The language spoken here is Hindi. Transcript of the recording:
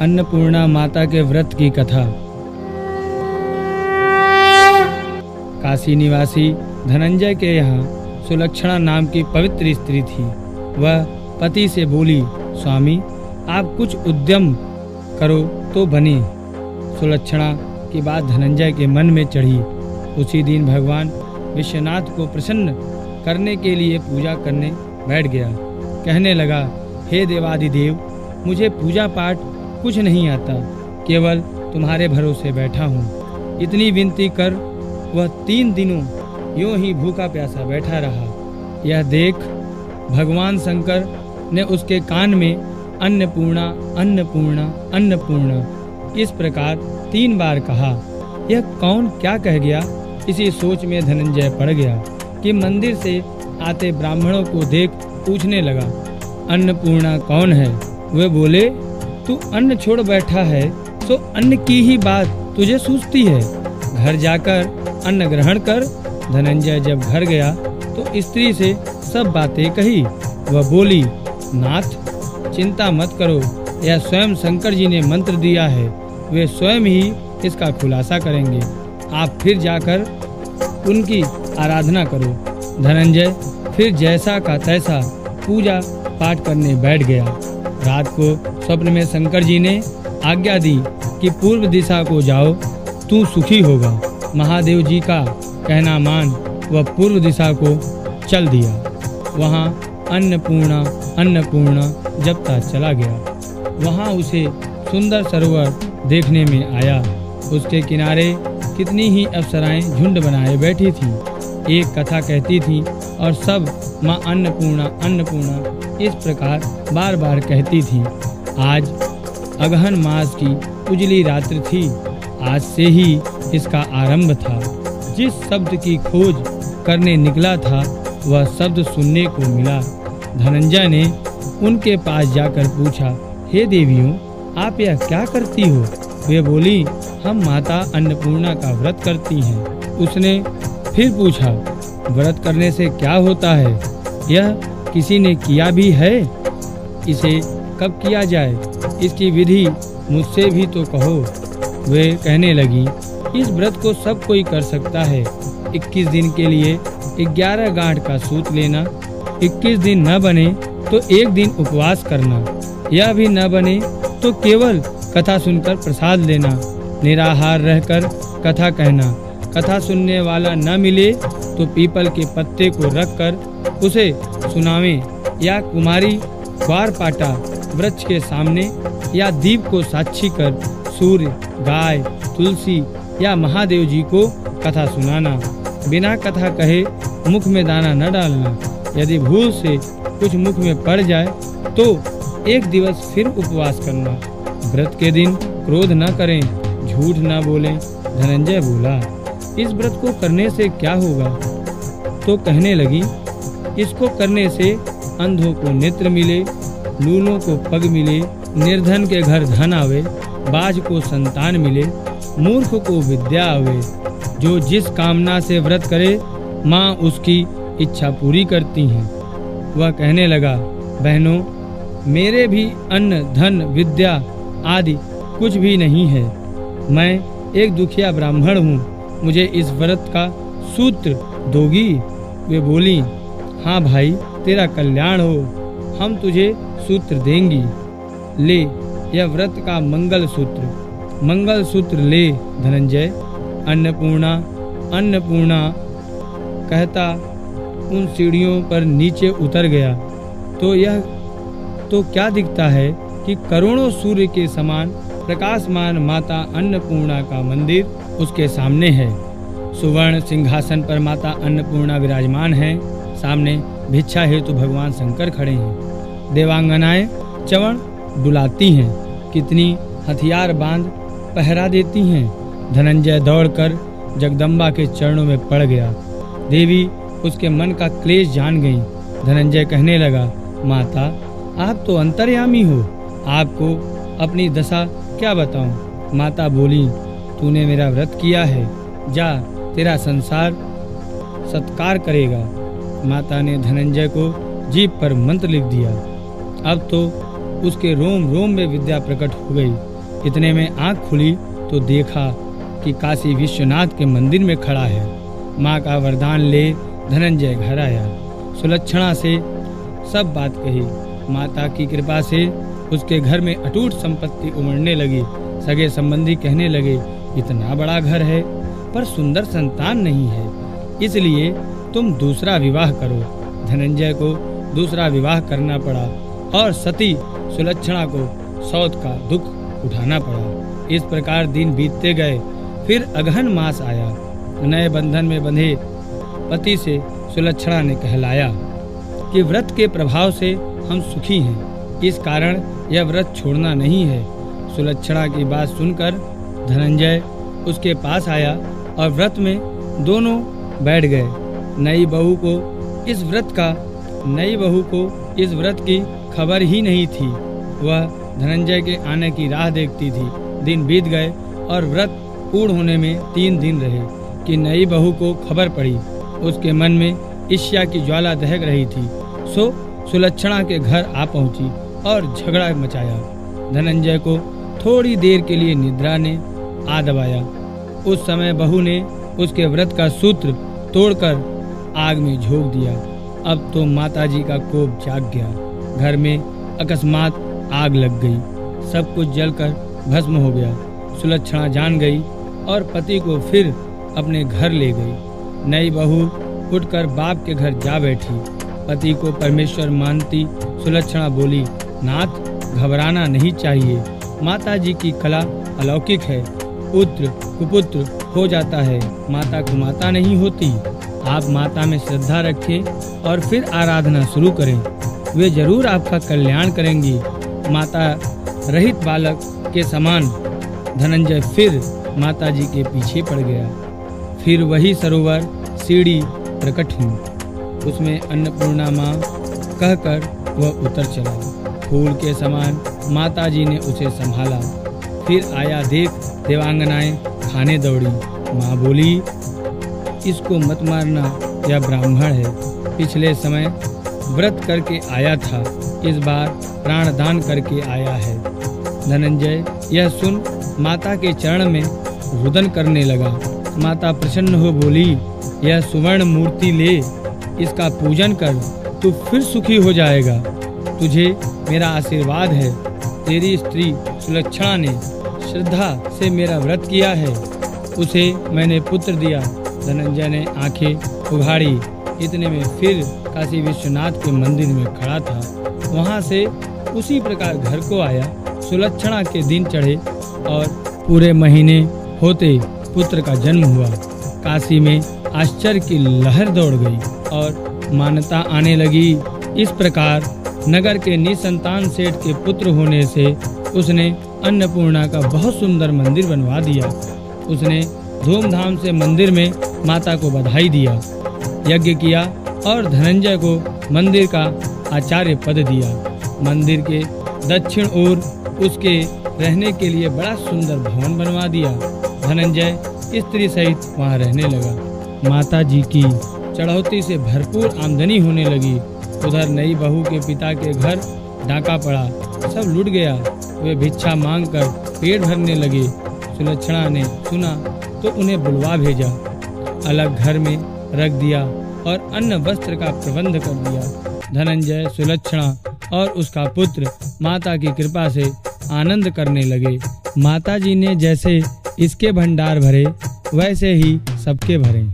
अन्नपूर्णा माता के व्रत की कथा। काशी निवासी धनंजय के यहाँ सुलक्षणा नाम की पवित्र स्त्री थी। वह पति से बोली, स्वामी आप कुछ उद्यम करो तो बने। सुलक्षणा की बात धनंजय के मन में चढ़ी। उसी दिन भगवान विश्वनाथ को प्रसन्न करने के लिए पूजा करने बैठ गया। कहने लगा, हे देवादिदेव, मुझे पूजा पाठ कुछ नहीं आता, केवल तुम्हारे भरोसे बैठा हूँ। इतनी विनती कर वह 3 दिनों यूं ही भूखा प्यासा बैठा रहा। यह देख भगवान शंकर ने उसके कान में अन्नपूर्णा अन्नपूर्णा अन्नपूर्णा इस प्रकार 3 बार कहा। यह कौन क्या कह गया, इसी सोच में धनंजय पड़ गया कि मंदिर से आते ब्राह्मणों को देख पूछने लगा, अन्नपूर्णा कौन है? वे बोले, तू अन्न छोड़ बैठा है तो अन्न की ही बात तुझे सूझती है, घर जाकर अन्न ग्रहण कर। धनंजय जब घर गया तो स्त्री से सब बातें कही। वह बोली, नाथ चिंता मत करो, यह स्वयं शंकर जी ने मंत्र दिया है, वे स्वयं ही इसका खुलासा करेंगे, आप फिर जाकर उनकी आराधना करो। धनंजय फिर जैसा का तैसा पूजा पाठ करने बैठ गया। रात को स्वप्न में शंकर जी ने आज्ञा दी कि पूर्व दिशा को जाओ, तू सुखी होगा। महादेव जी का कहना मान वह पूर्व दिशा को चल दिया। वहाँ अन्नपूर्णा अन्नपूर्णा जपता चला गया। वहाँ उसे सुंदर सरोवर देखने में आया। उसके किनारे कितनी ही अप्सराएं झुंड बनाए बैठी थीं। एक कथा कहती थी और सब माँ अन्नपूर्णा अन्नपूर्णा इस प्रकार बार बार कहती थी। आज अगहन मास की उजली रात्रि थी। आज से ही इसका आरंभ था। जिस शब्द की खोज करने निकला था वह शब्द सुनने को मिला। धनंजय ने उनके पास जाकर पूछा, हे देवियों, आप यह क्या करती हो? वे बोली, हम माता अन्नपूर्णा का व्रत करती हैं। उसने फिर पूछा, व्रत करने से क्या होता है? यह किसी ने किया भी है? इसे कब किया जाए? इसकी विधि मुझसे भी तो कहो। वे कहने लगी, इस व्रत को सब कोई कर सकता है। 21 दिन के लिए 11 गांठ का सूत लेना, 21 दिन न बने तो 1 दिन उपवास करना, यह भी न बने तो केवल कथा सुनकर प्रसाद लेना, निराहार रहकर कथा कहना, कथा सुनने वाला न मिले तो पीपल के पत्ते को रखकर उसे सुनावें, या कुमारी ग्वारपाटा वृक्ष के सामने या दीप को साक्षी कर सूर्य, गाय, तुलसी या महादेव जी को कथा सुनाना। बिना कथा कहे मुख में दाना न डालना। यदि भूल से कुछ मुख में पड़ जाए तो 1 दिवस फिर उपवास करना। व्रत के दिन क्रोध न करें, झूठ न बोलें। धनंजय बोला, इस व्रत को करने से क्या होगा? तो कहने लगी, इसको करने से अंधों को नेत्र मिले, लूलों को पग मिले, निर्धन के घर धन आवे, बाज को संतान मिले, मूर्ख को विद्या आवे। जो जिस कामना से व्रत करे माँ उसकी इच्छा पूरी करती हैं। वह कहने लगा, बहनों, मेरे भी अन्न धन विद्या आदि कुछ भी नहीं है। मैं एक दुखिया ब्राह्मण हूँ, मुझे इस व्रत का सूत्र दोगी? वे बोली, हाँ भाई, तेरा कल्याण हो, हम तुझे सूत्र देंगी। ले यह व्रत का मंगल सूत्र ले। धनंजय अन्नपूर्णा अन्नपूर्णा कहता उन सीढ़ियों पर नीचे उतर गया तो क्या दिखता है कि करोड़ों सूर्य के समान प्रकाशमान माता अन्नपूर्णा का मंदिर उसके सामने है। सुवर्ण सिंहासन पर माता अन्नपूर्णा विराजमान है। सामने भिक्षा हेतु भगवान शंकर खड़े हैं। देवांगनाएं चवण डुलाती हैं, कितनी हथियार बांध पहरा देती हैं। धनंजय दौड़कर जगदम्बा के चरणों में पड़ गया। देवी उसके मन का क्लेश जान गईं। धनंजय कहने लगा, माता, आप तो अंतर्यामी हो, आपको अपनी दशा क्या बताऊं? माता बोली, तूने मेरा व्रत किया है, जा, तेरा संसार सत्कार करेगा। माता ने धनंजय को जीभ पर मंत्र लिख दिया। अब तो उसके रोम रोम में विद्या प्रकट हो गई। इतने में आंख खुली तो देखा कि काशी विश्वनाथ के मंदिर में खड़ा है। माँ का वरदान ले धनंजय घर आया। सुलक्षणा से सब बात कही। माता की कृपा से उसके घर में अटूट संपत्ति उमड़ने लगी। सगे संबंधी कहने लगे, इतना बड़ा घर है पर सुंदर संतान नहीं है, इसलिए तुम दूसरा विवाह करो। धनंजय को दूसरा विवाह करना पड़ा और सती सुलक्षणा को सौत का दुख उठाना पड़ा। इस प्रकार दिन बीतते गए। फिर अगहन मास आया। नए बंधन में बंधे पति से सुलक्षणा ने कहलाया कि व्रत के प्रभाव से हम सुखी हैं, इस कारण यह व्रत छोड़ना नहीं है। सुलक्षणा की बात सुनकर धनंजय उसके पास आया और व्रत में दोनों बैठ गए। नई बहू को इस व्रत की खबर ही नहीं थी। वह धनंजय के आने की राह देखती थी। दिन बीत गए और व्रत पूर्ण होने में 3 दिन रहे कि नई बहू को खबर पड़ी। उसके मन में ईर्ष्या की ज्वाला दहक रही थी, सो सुलक्षणा के घर आ पहुंची और झगड़ा मचाया। धनंजय को थोड़ी देर के लिए निद्रा ने आ दबाया। उस समय बहू ने उसके व्रत का सूत्र तोड़कर आग में झोंक दिया। अब तो माताजी का कोप जाग गया। घर में अकस्मात आग लग गई। सब कुछ जलकर भस्म हो गया। सुलक्षणा जान गई और पति को फिर अपने घर ले गई। नई बहू उठकर बाप के घर जा बैठी। पति को परमेश्वर मानती सुलक्षणा बोली, नाथ घबराना नहीं चाहिए, माताजी की कला अलौकिक है। पुत्र कुपुत्र हो जाता है, माता कुमाता नहीं होती। आप माता में श्रद्धा रखें और फिर आराधना शुरू करें, वे जरूर आपका कल्याण करेंगी। माता रहित बालक के समान धनंजय फिर माताजी के पीछे पड़ गया। फिर वही सरोवर सीढ़ी प्रकट हुई। उसमें अन्नपूर्णा माँ कहकर वह उतर चला। फूल के समान माताजी ने उसे संभाला। फिर आया देख देवांगनाएं खाने दौड़ी। माँ बोली, इसको मत मारना, यह ब्राह्मण है, पिछले समय व्रत करके आया था, इस बार प्राण दान करके आया है। धनंजय यह सुन माता के चरण में रुदन करने लगा। माता प्रसन्न हो बोली, यह सुवर्ण मूर्ति ले, इसका पूजन कर, तू फिर सुखी हो जाएगा। तुझे मेरा आशीर्वाद है। तेरी स्त्री सुलक्षणा ने श्रद्धा से मेरा व्रत किया है, उसे मैंने पुत्र दिया। धनंजय ने आंखें उघाड़ी। इतने में फिर काशी विश्वनाथ के मंदिर में खड़ा था। वहां से उसी प्रकार घर को आया। सुलक्षणा के दिन चढ़े और पूरे महीने होते पुत्र का जन्म हुआ। काशी में आश्चर्य की लहर दौड़ गई और मान्यता आने लगी। इस प्रकार नगर के निसंतान सेठ के पुत्र होने से उसने अन्नपूर्णा का बहुत सुंदर मंदिर बनवा दिया। उसने धूमधाम से मंदिर में माता को बधाई दिया, यज्ञ किया और धनंजय को मंदिर का आचार्य पद दिया। मंदिर के दक्षिण ओर उसके रहने के लिए बड़ा सुंदर भवन बनवा दिया। धनंजय स्त्री सहित वहां रहने लगा। माता जी की चढ़ौती से भरपूर आमदनी होने लगी। उधर नई बहू के पिता के घर डाका पड़ा, सब लूट गया। वे भिक्षा मांगकर पेट भरने लगे। सुलक्षणा ने सुना तो उन्हें बुलवा भेजा, अलग घर में रख दिया और अन्न वस्त्र का प्रबंध कर दिया। धनंजय, सुलक्षणा और उसका पुत्र माता की कृपा से आनंद करने लगे। माता जी ने जैसे इसके भंडार भरे वैसे ही सबके भरे।